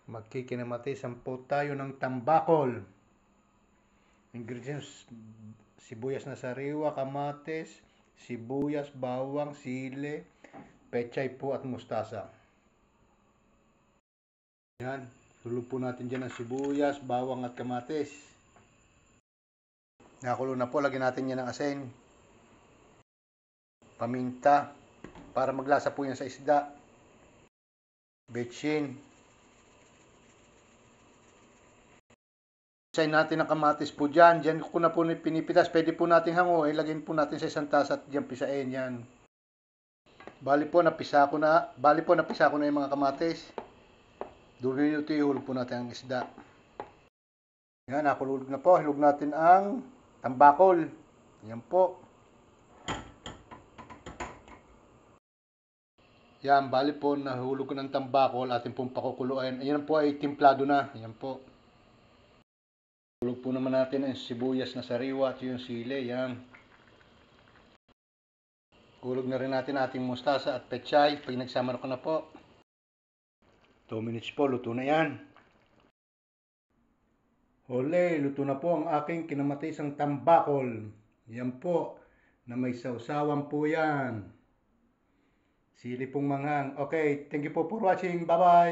Magkikinamatis po tayo ng tambakol. Ingredients: sibuyas na sariwa, kamatis, sibuyas, bawang, sili, pechay po at mustasa. Yan, tulog po natin dyan ang sibuyas, bawang at kamatis. Nakulo na po, lagyan natin yan ng asin, paminta, para maglasa po yan sa isda, betsin. Isayin natin ang kamatis po dyan. Dyan ko na po pinipitas. Pwede po natin hanguin. Lagyan po natin sa isang tasa at dyan pisain yan. Bali po, napisa ko na yung mga kamatis. 2 minuto ihulog po natin ang isda. Yan, nakululog na po. Hilog natin ang tambakol. Yan po. Yan, bali po, nahulog ko ng tambakol. Atin pong pakukuluan. Yan po ay timplado na. Yan po. Hulog po naman natin ang sibuyas na sariwa at yung sili. Yan. Hulog na rin natin ating mustasa at pechay. Pag nagsama ko na po. 2 minutes po, luto na yan. Hole, luto na po ang aking kinamatisang tambakol. Yan po, na may sausawan po yan. Sili pong manghang. Okay, thank you po for watching. Bye-bye!